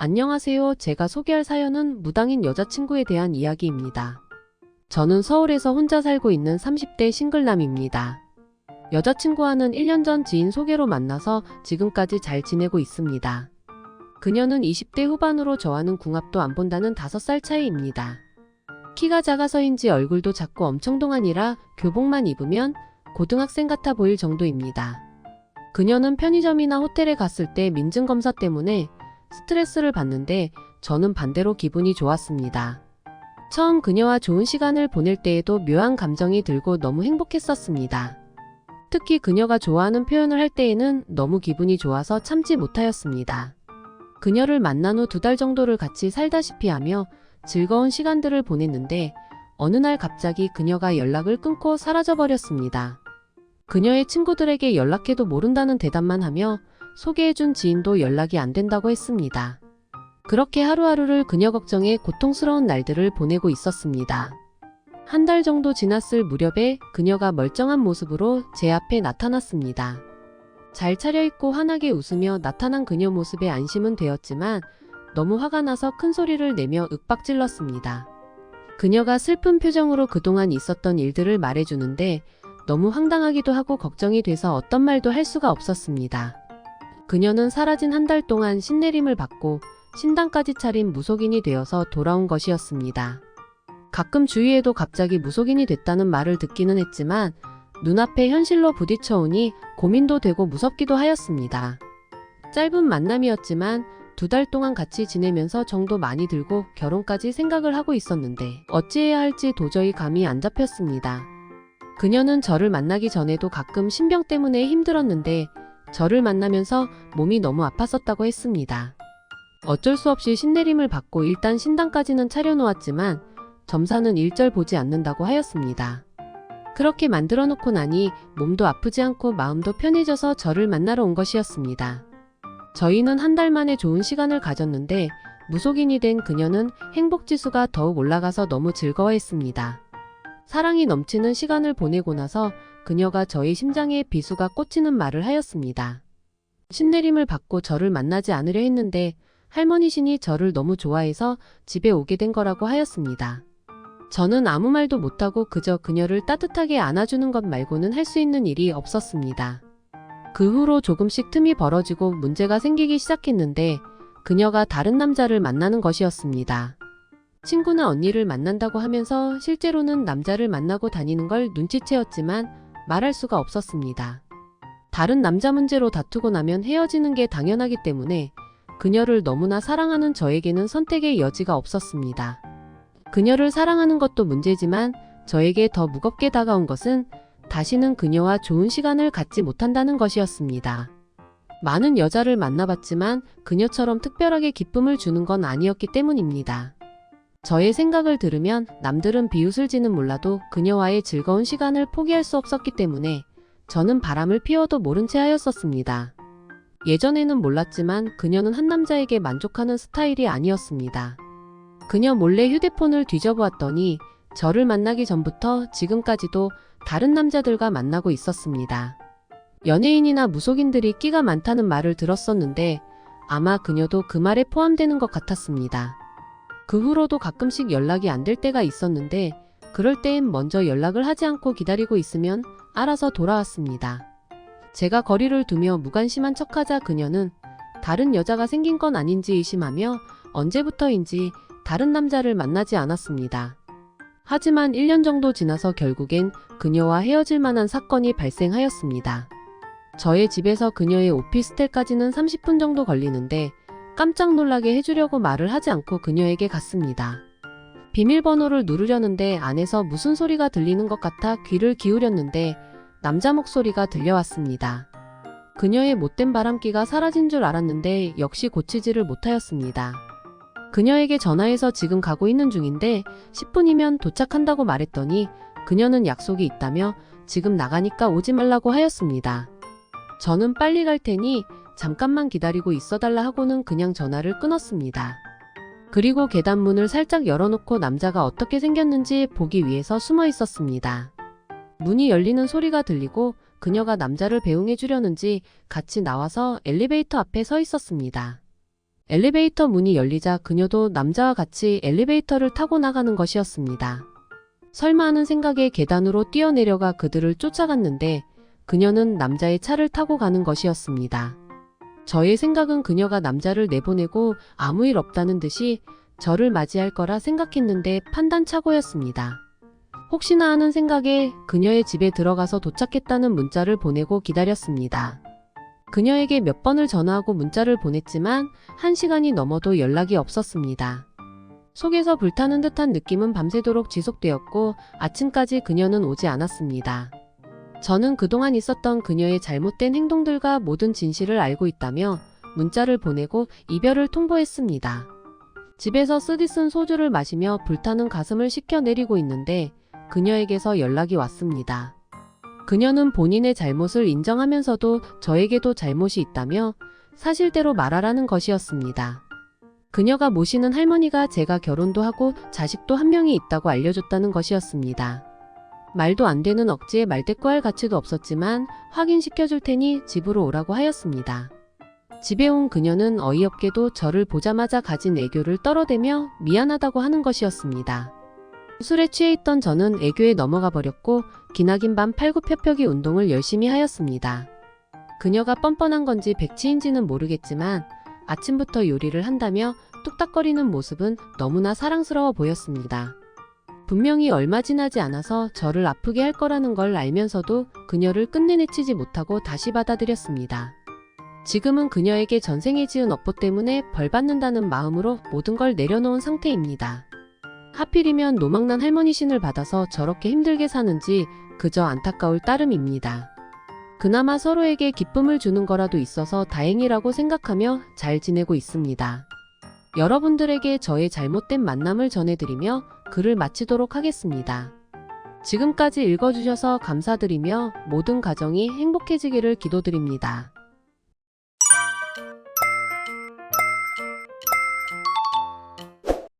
안녕하세요. 제가 소개할 사연은 무당인 여자친구에 대한 이야기입니다. 저는 서울에서 혼자 살고 있는 30대 싱글남입니다. 여자친구와는 1년 전 지인 소개로 만나서 지금까지 잘 지내고 있습니다. 그녀는 20대 후반으로 저와는 궁합도 안 본다는 5살 차이입니다. 키가 작아서인지 얼굴도 작고 엄청 동안이라 교복만 입으면 고등학생 같아 보일 정도입니다. 그녀는 편의점이나 호텔에 갔을 때 민증검사 때문에 스트레스를 받는데 저는 반대로 기분이 좋았습니다. 처음 그녀와 좋은 시간을 보낼 때에도 묘한 감정이 들고 너무 행복했었습니다. 특히 그녀가 좋아하는 표현을 할 때에는 너무 기분이 좋아서 참지 못하였습니다. 그녀를 만난 후 2달 정도를 같이 살다시피 하며 즐거운 시간들을 보냈는데 어느 날 갑자기 그녀가 연락을 끊고 사라져버렸습니다. 그녀의 친구들에게 연락해도 모른다는 대답만 하며 소개해준 지인도 연락이 안 된다고 했습니다. 그렇게 하루하루를 그녀 걱정에 고통스러운 날들을 보내고 있었습니다. 1달 정도 지났을 무렵에 그녀가 멀쩡한 모습으로 제 앞에 나타났습니다. 잘 차려입고 환하게 웃으며 나타난 그녀 모습에 안심은 되었지만 너무 화가 나서 큰 소리를 내며 윽박질렀습니다. 그녀가 슬픈 표정으로 그동안 있었던 일들을 말해주는데 너무 황당하기도 하고 걱정이 돼서 어떤 말도 할 수가 없었습니다. 그녀는 사라진 1달 동안 신내림을 받고 신당까지 차린 무속인이 되어서 돌아온 것이었습니다. 가끔 주위에도 갑자기 무속인이 됐다는 말을 듣기는 했지만 눈앞에 현실로 부딪혀오니 고민도 되고 무섭기도 하였습니다. 짧은 만남이었지만 2달 동안 같이 지내면서 정도 많이 들고 결혼까지 생각을 하고 있었는데 어찌해야 할지 도저히 감이 안 잡혔습니다. 그녀는 저를 만나기 전에도 가끔 신병 때문에 힘들었는데 저를 만나면서 몸이 너무 아팠었다고 했습니다. 어쩔 수 없이 신내림을 받고 일단 신당까지는 차려놓았지만 점사는 일절 보지 않는다고 하였습니다. 그렇게 만들어 놓고 나니 몸도 아프지 않고 마음도 편해져서 저를 만나러 온 것이었습니다. 저희는 1달 만에 좋은 시간을 가졌는데 무속인이 된 그녀는 행복지수가 더욱 올라가서 너무 즐거워했습니다. 사랑이 넘치는 시간을 보내고 나서 그녀가 저희 심장에 비수가 꽂히는 말을 하였습니다. 신내림을 받고 저를 만나지 않으려 했는데 할머니신이 저를 너무 좋아해서 집에 오게 된 거라고 하였습니다. 저는 아무 말도 못하고 그저 그녀를 따뜻하게 안아주는 것 말고는 할 수 있는 일이 없었습니다. 그 후로 조금씩 틈이 벌어지고 문제가 생기기 시작했는데 그녀가 다른 남자를 만나는 것이었습니다. 친구나 언니를 만난다고 하면서 실제로는 남자를 만나고 다니는 걸 눈치채었지만 말할 수가 없었습니다. 다른 남자 문제로 다투고 나면 헤어지는 게 당연하기 때문에 그녀를 너무나 사랑하는 저에게는 선택의 여지가 없었습니다. 그녀를 사랑하는 것도 문제지만 저에게 더 무겁게 다가온 것은 다시는 그녀와 좋은 시간을 갖지 못한다는 것이었습니다. 많은 여자를 만나봤지만 그녀처럼 특별하게 기쁨을 주는 건 아니었기 때문입니다. 저의 생각을 들으면 남들은 비웃을지는 몰라도 그녀와의 즐거운 시간을 포기할 수 없었기 때문에 저는 바람을 피워도 모른 채 하였었습니다. 예전에는 몰랐지만 그녀는 한 남자에게 만족하는 스타일이 아니었습니다. 그녀 몰래 휴대폰을 뒤져보았더니 저를 만나기 전부터 지금까지도 다른 남자들과 만나고 있었습니다. 연예인이나 무속인들이 끼가 많다는 말을 들었었는데 아마 그녀도 그 말에 포함되는 것 같았습니다. 그 후로도 가끔씩 연락이 안 될 때가 있었는데 그럴 땐 먼저 연락을 하지 않고 기다리고 있으면 알아서 돌아왔습니다. 제가 거리를 두며 무관심한 척하자 그녀는 다른 여자가 생긴 건 아닌지 의심하며 언제부터인지 다른 남자를 만나지 않았습니다. 하지만 1년 정도 지나서 결국엔 그녀와 헤어질 만한 사건이 발생하였습니다. 저의 집에서 그녀의 오피스텔까지는 30분 정도 걸리는데 깜짝 놀라게 해주려고 말을 하지 않고 그녀에게 갔습니다. 비밀번호를 누르려는데 안에서 무슨 소리가 들리는 것 같아 귀를 기울였는데 남자 목소리가 들려왔습니다. 그녀의 못된 바람기가 사라진 줄 알았는데 역시 고치지를 못하였습니다. 그녀에게 전화해서 지금 가고 있는 중인데 10분이면 도착한다고 말했더니 그녀는 약속이 있다며 지금 나가니까 오지 말라고 하였습니다. 저는 빨리 갈 테니 잠깐만 기다리고 있어달라 하고는 그냥 전화를 끊었습니다. 그리고 계단문을 살짝 열어놓고 남자가 어떻게 생겼는지 보기 위해서 숨어 있었습니다. 문이 열리는 소리가 들리고 그녀가 남자를 배웅해 주려는지 같이 나와서 엘리베이터 앞에 서 있었습니다. 엘리베이터 문이 열리자 그녀도 남자와 같이 엘리베이터를 타고 나가는 것이었습니다. 설마 하는 생각에 계단으로 뛰어내려가 그들을 쫓아갔는데 그녀는 남자의 차를 타고 가는 것이었습니다. 저의 생각은 그녀가 남자를 내보내고 아무 일 없다는 듯이 저를 맞이할 거라 생각했는데 판단착오였습니다. 혹시나 하는 생각에 그녀의 집에 들어가서 도착했다는 문자를 보내고 기다렸습니다. 그녀에게 몇 번을 전화하고 문자를 보냈지만 1시간이 넘어도 연락이 없었습니다. 속에서 불타는 듯한 느낌은 밤새도록 지속되었고 아침까지 그녀는 오지 않았습니다. 저는 그동안 있었던 그녀의 잘못된 행동들과 모든 진실을 알고 있다며 문자를 보내고 이별을 통보했습니다. 집에서 쓰디쓴 소주를 마시며 불타는 가슴을 식혀내리고 있는데 그녀에게서 연락이 왔습니다. 그녀는 본인의 잘못을 인정하면서도 저에게도 잘못이 있다며 사실대로 말하라는 것이었습니다. 그녀가 모시는 할머니가 제가 결혼도 하고 자식도 한 명이 있다고 알려줬다는 것이었습니다. 말도 안 되는 억지에 말대꾸할 가치도 없었지만 확인시켜줄 테니 집으로 오라고 하였습니다. 집에 온 그녀는 어이없게도 저를 보자마자 가진 애교를 떨어대며 미안하다고 하는 것이었습니다. 술에 취해 있던 저는 애교에 넘어가 버렸고 기나긴 밤 팔굽혀펴기 운동을 열심히 하였습니다. 그녀가 뻔뻔한 건지 백치인지는 모르겠지만 아침부터 요리를 한다며 뚝딱거리는 모습은 너무나 사랑스러워 보였습니다. 분명히 얼마 지나지 않아서 저를 아프게 할 거라는 걸 알면서도 그녀를 끝내 내치지 못하고 다시 받아들였습니다. 지금은 그녀에게 전생에 지은 업보 때문에 벌 받는다는 마음으로 모든 걸 내려놓은 상태입니다. 하필이면 노망난 할머니 신을 받아서 저렇게 힘들게 사는지 그저 안타까울 따름입니다. 그나마 서로에게 기쁨을 주는 거라도 있어서 다행이라고 생각하며 잘 지내고 있습니다. 여러분들에게 저의 잘못된 만남을 전해드리며 글을 마치도록 하겠습니다. 지금까지 읽어주셔서 감사드리며 모든 가정이 행복해지기를 기도드립니다.